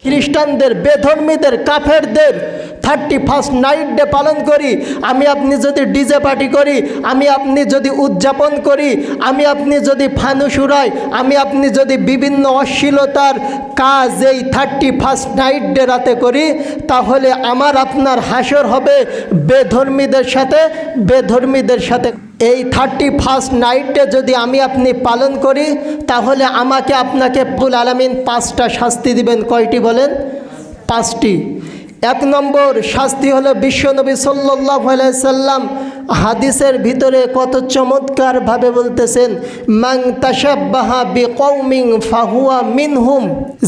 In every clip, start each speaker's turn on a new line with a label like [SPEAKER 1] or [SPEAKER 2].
[SPEAKER 1] খ্রিস্টানদের, বেধর্মীদের, কাফেরদের 31st night day পালন করি, আমি আপনি যদি ডিজে পার্টি করি, আমি আপনি যদি উদযাপন করি, আমি আপনি যদি ফানুস উড়াই, আমি আপনি যদি বিভিন্ন অশ্লীলতার কাজ এই 31st নাইট ডে রাতে করি, তাহলে আমার আপনার হাসর হবে বেধর্মীদের সাথে। এই 31st নাইট ডে যদি আমি আপনি পালন করি, তাহলে আমাকে আপনাকে রব্বুল আলামিন 5টা শাস্তি দিবেন। কয়টি বলেন? 5টি। 1 নম্বর শাস্তি হলো বিশ্বনবী সাল্লাল্লাহু আলাইহি সাল্লাম হাদিসের ভিতরে কত চমৎকারভাবে বলতেছেন, মান তাশাব্বাহা বিকৌমিন ফাহুয়া মিনহুম।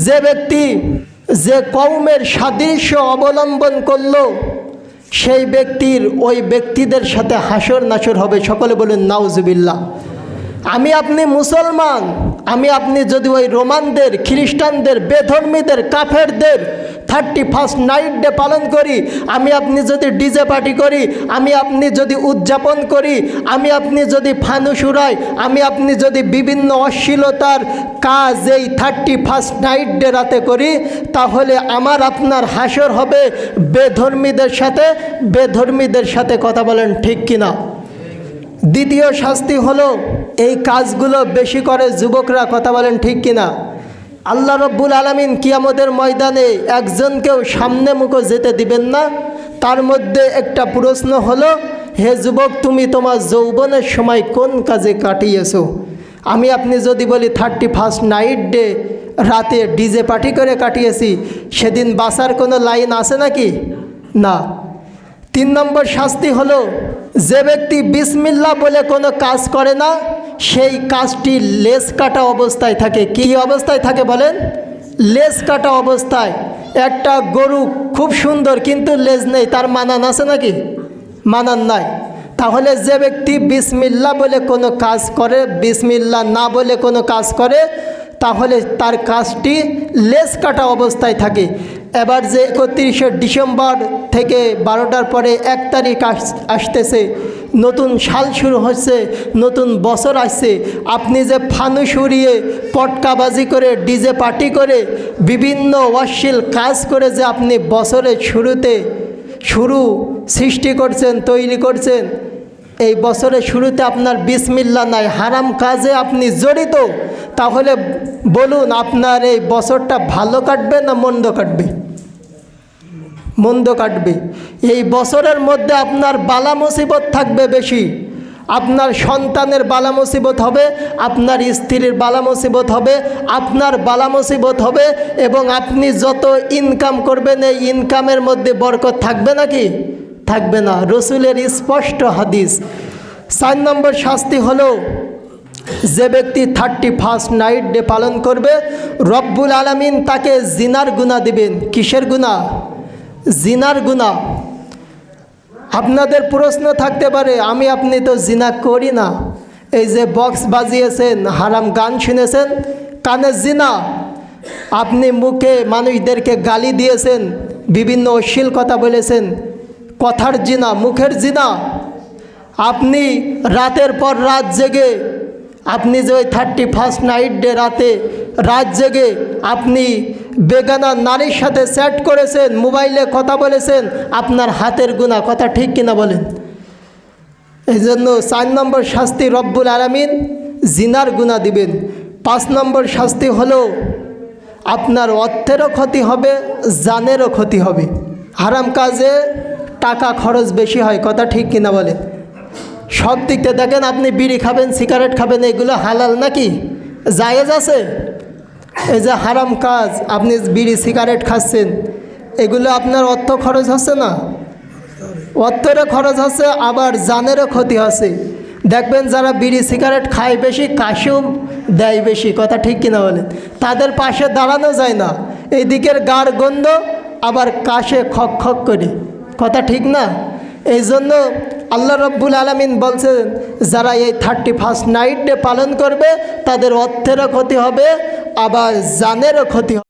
[SPEAKER 1] যে ব্যক্তি যে কওমের সাদৃশ্য অবলম্বন করলো, সেই ব্যক্তির ওই ব্যক্তিদের সাথে হাসর নাসর হবে। সকলে বলেন নাউজুবিল্লাহ। আমি আপনি মুসলমান, আমি আপনি যদি ওই রোমানদের, খ্রিস্টানদের, বেধর্মীদের, কাফেরদের 31st নাইট ডে পালন করি, আমি আপনি যদি ডিজে পার্টি করি, আমি আপনি যদি উদযাপন করি, আমি আপনি যদি ফানুস উড়াই, আমি আপনি যদি বিভিন্ন অশ্লীলতার কাজ এই 31st নাইট ডে রাতে করি, তাহলে আমার আপনার হাসর হবে বেধর্মীদের সাথে। কথা বলেন ঠিক কিনা? দ্বিতীয় শাস্তি হলো এই কাজগুলো বেশি করে যুবকরা। কথা বলেন ঠিক কিনা? আল্লাহ রব্বুল আলামিন কিয়ামতের ময়দানে একজনকেও সামনে মুখে যেতে দিবেন না। তার মধ্যে একটা প্রশ্ন হলো, হে যুবক, তুমি তোমার যৌবনের সময় কোন কাজে কাটিয়েছো? আমি আপনি যদি বলি 31st নাইট ডে রাতে ডিজে পার্টি করে কাটিয়েছি, সেদিন বাঁচার কোনো লাইন আছে নাকি? না। 3 নম্বর শাস্তি হলো, যে ব্যক্তি বিসমিল্লাহ বলে কোনো কাজ করে না, সেই কাজটি লেজ কাটা অবস্থায় থাকে। কি অবস্থায় থাকে বলেন? লেজ কাটা অবস্থায়। একটা গরু খুব সুন্দর কিন্তু লেজ নেই, তার মানান আছে নাকি? মানান নাই। তাহলে যে ব্যক্তি বিসমিল্লাহ বলে কোনো কাজ করে, বিসমিল্লাহ না বলে কোনো কাজ করে, তাহলে তার কাজটি লেজ কাটা অবস্থায় থাকে। এবার যে 31শে ডিসেম্বর থেকে 12টার পরে 1 তারিখ আসতেছে, নতুন সাল শুরু হচ্ছে, নতুন বছর আসছে, আপনি যে ফানুস উড়িয়ে, পটকাবাজি করে, ডিজে পার্টি করে, বিভিন্ন অশ্লীল কাজ করে যে আপনি বছরের শুরু সৃষ্টি করছেন, তৈরি করছেন, এই বছরের শুরুতে আপনার বিসমিল্লাহ নাই, হারাম কাজে আপনি জড়িত, তাহলে বলুন আপনার এই বছরটা ভালো কাটবে না মন্দ কাটবে? মন্দ কাটবে। এই বছরের মধ্যে আপনার বালা মুসিবত থাকবে বেশি। আপনার সন্তানের বালা মুসিবত হবে, আপনার স্ত্রীর বালা মুসিবত হবে, আপনার বালা মুসিবত হবে, এবং আপনি যত ইনকাম করবেন এই ইনকামের মধ্যে বরকত থাকবে নাকি? থাকবে না। রসুলের স্পষ্ট হাদিস। 4 নম্বর শাস্তি হলো, যে ব্যক্তি 31st নাইট ডে পালন করবে, রব্বুল আলামিন তাকে জিনার গুনাহ দিবেন। কিসের গুনাহ? জিনার গুনাহ। আপনাদের প্রশ্ন থাকতে পারে, আমি আপনি তো জিনা করি না, এই যে বক্স বাজিয়েছেন, হারাম গান শুনেছেন, কানে জিনা, আপনি মুখে মানুষদেরকে গালি দিয়েছেন, বিভিন্ন অশ্লীল কথা বলেছেন, কথার জিনা, মুখের জিনা। আপনি রাতের পর রাত জেগে, আপনি যে ওই 31st নাইট ডে রাত জেগে আপনি বেগানা নারীর সাথে চ্যাট করেছেন, মোবাইলে কথা বলেছেন, আপনার হাতের গুনাহ। কথা ঠিক কিনা বলেন? এই জন্য 4 নম্বর শাস্তি, রব্বুল আলামিন জিনার গুনাহ দিবেন। 5 নম্বর শাস্তি হলো, আপনার অর্থেরও ক্ষতি হবে, জানেরও ক্ষতি হবে। হারাম কাজে টাকা খরচ বেশি হয়। কথা ঠিক কিনা বলেন? সব দিক থেকে দেখেন, আপনি বিড়ি খাবেন, সিগারেট খাবেন, এগুলো হালাল নাকি? জায়েজ আছে? এই যে হারাম কাজ, আপনি বিড়ি সিগারেট খাচ্ছেন, এগুলো আপনার অর্থ খরচ হচ্ছে না? অর্থেরও খরচ হচ্ছে, আবার জানেরও ক্ষতি হচ্ছে। দেখবেন যারা বিড়ি সিগারেট খায় বেশি, কাশিও দেয় বেশি। কথা ঠিক কিনা বলেন? তাদের পাশে দাঁড়ানো যায় না, এই দিকের গাঢ় গন্ধ, আবার কাশে খক খক করে। কথা ঠিক না? এই জন্য আল্লাহ রব্বুল আলামিন বলছেন, যারা এই 31st নাইট ডে পালন করবে, তাদের অর্থেরও ক্ষতি হবে, আবার জানেরও ক্ষতি হবে।